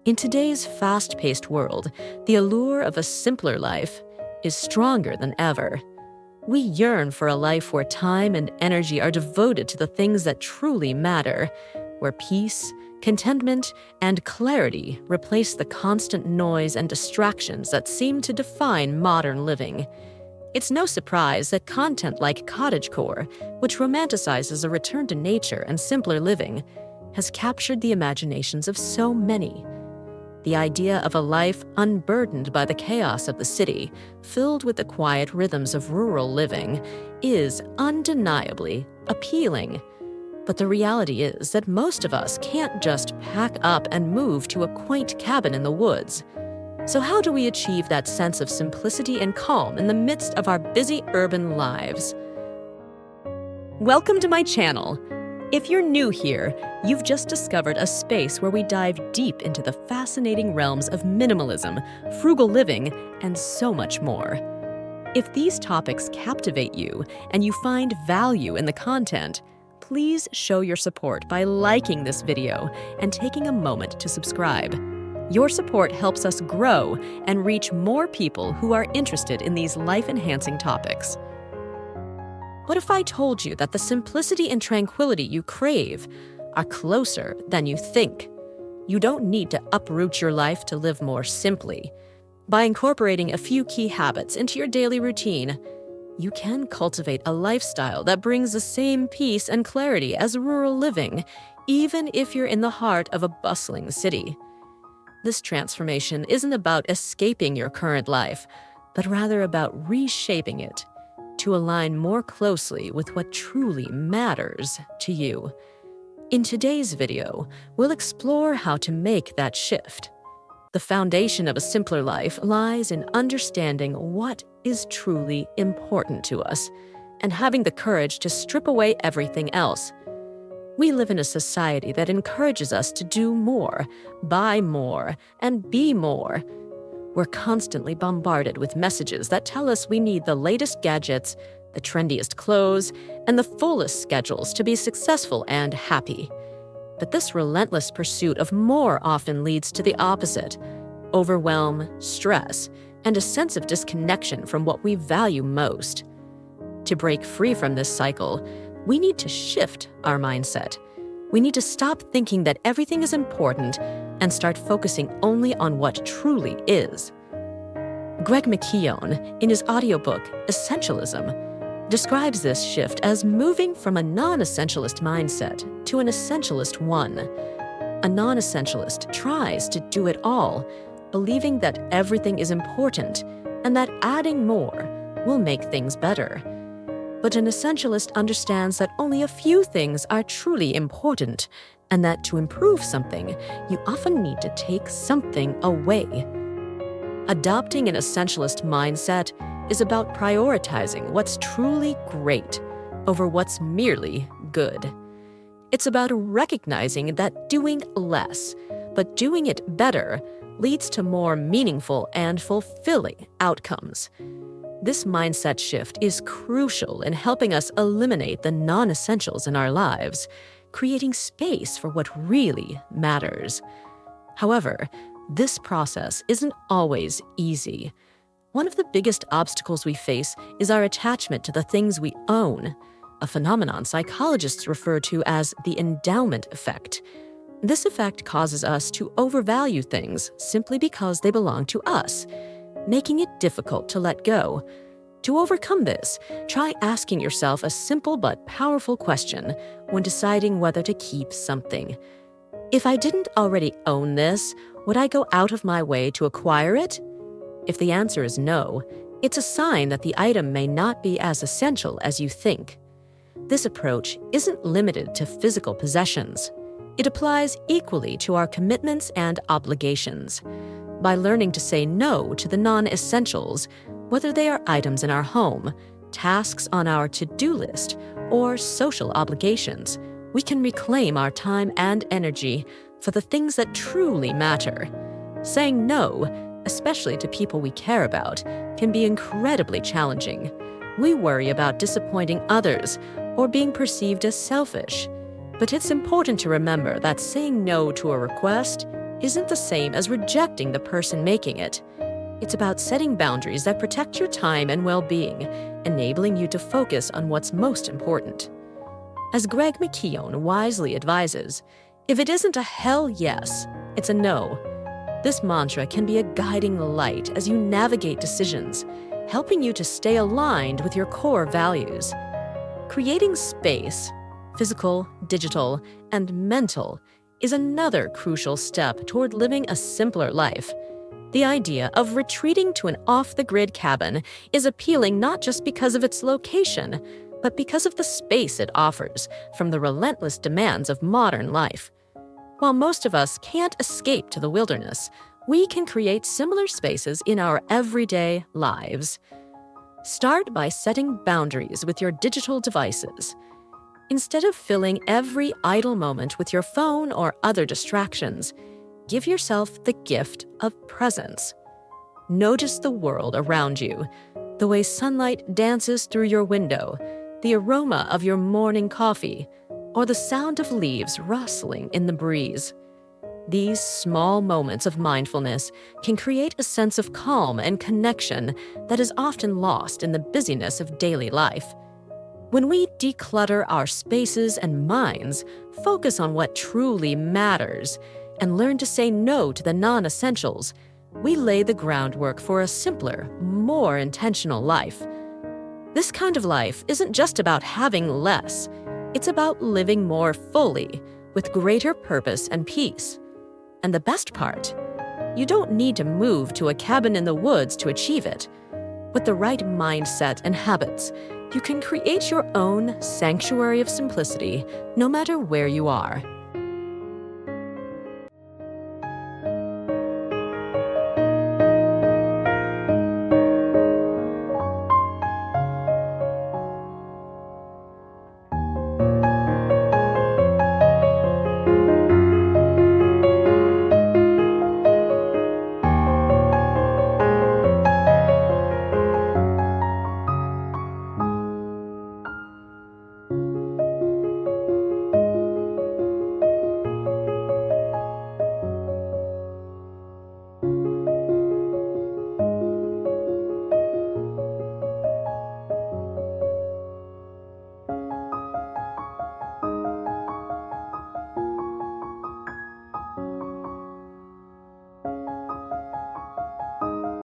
In today's fast-paced world, the allure of a simpler life is stronger than ever. We yearn for a life where time and energy are devoted to the things that truly matter, where peace, contentment, and clarity replace the constant noise and distractions that seem to define modern living. It's no surprise that content like cottagecore, which romanticizes a return to nature and simpler living, has captured the imaginations of so many. The idea of a life unburdened by the chaos of the city, filled with the quiet rhythms of rural living, is undeniably appealing. But the reality is that most of us can't just pack up and move to a quaint cabin in the woods. So how do we achieve that sense of simplicity and calm in the midst of our busy urban lives? Welcome to my channel. If you're new here, you've just discovered a space where we dive deep into the fascinating realms of minimalism, frugal living, and so much more. If these topics captivate you and you find value in the content, please show your support by liking this video and taking a moment to subscribe. Your support helps us grow and reach more people who are interested in these life-enhancing topics. What if I told you that the simplicity and tranquility you crave are closer than you think? You don't need to uproot your life to live more simply. By incorporating a few key habits into your daily routine, you can cultivate a lifestyle that brings the same peace and clarity as rural living, even if you're in the heart of a bustling city. This transformation isn't about escaping your current life, but rather about reshaping it to align more closely with what truly matters to you. In today's video, we'll explore how to make that shift. The foundation of a simpler life lies in understanding what is truly important to us and having the courage to strip away everything else. We live in a society that encourages us to do more, buy more, and be more. We're constantly bombarded with messages that tell us we need the latest gadgets, the trendiest clothes, and the fullest schedules to be successful and happy. But this relentless pursuit of more often leads to the opposite: overwhelm, stress, and a sense of disconnection from what we value most. To break free from this cycle, we need to shift our mindset. We need to stop thinking that everything is important and start focusing only on what truly is. Greg McKeown, in his audiobook Essentialism, describes this shift as moving from a non-essentialist mindset to an essentialist one. A non-essentialist tries to do it all, believing that everything is important and that adding more will make things better. But an essentialist understands that only a few things are truly important, and that to improve something, you often need to take something away. Adopting an essentialist mindset is about prioritizing what's truly great over what's merely good. It's about recognizing that doing less, but doing it better, leads to more meaningful and fulfilling outcomes. This mindset shift is crucial in helping us eliminate the non-essentials in our lives, creating space for what really matters. However, this process isn't always easy. One of the biggest obstacles we face is our attachment to the things we own, a phenomenon psychologists refer to as the endowment effect. This effect causes us to overvalue things simply because they belong to us, making it difficult to let go. To overcome this, try asking yourself a simple but powerful question when deciding whether to keep something. If I didn't already own this, would I go out of my way to acquire it? If the answer is no, it's a sign that the item may not be as essential as you think. This approach isn't limited to physical possessions. It applies equally to our commitments and obligations. By learning to say no to the non-essentials, whether they are items in our home, tasks on our to-do list, or social obligations, we can reclaim our time and energy for the things that truly matter. Saying no, especially to people we care about, can be incredibly challenging. We worry about disappointing others or being perceived as selfish. But it's important to remember that saying no to a request isn't the same as rejecting the person making it. It's about setting boundaries that protect your time and well-being, enabling you to focus on what's most important. As Greg McKeown wisely advises, if it isn't a hell yes, it's a no. This mantra can be a guiding light as you navigate decisions, helping you to stay aligned with your core values. Creating space, physical, digital, and mental, is another crucial step toward living a simpler life. The idea of retreating to an off-the-grid cabin is appealing not just because of its location, but because of the space it offers from the relentless demands of modern life. While most of us can't escape to the wilderness, we can create similar spaces in our everyday lives. Start by setting boundaries with your digital devices. Instead of filling every idle moment with your phone or other distractions, give yourself the gift of presence. Notice the world around you, the way sunlight dances through your window, the aroma of your morning coffee, or the sound of leaves rustling in the breeze. These small moments of mindfulness can create a sense of calm and connection that is often lost in the busyness of daily life. When we declutter our spaces and minds, focus on what truly matters, and learn to say no to the non-essentials, we lay the groundwork for a simpler, more intentional life. This kind of life isn't just about having less. It's about living more fully, with greater purpose and peace. And the best part, you don't need to move to a cabin in the woods to achieve it. With the right mindset and habits, you can create your own sanctuary of simplicity, no matter where you are.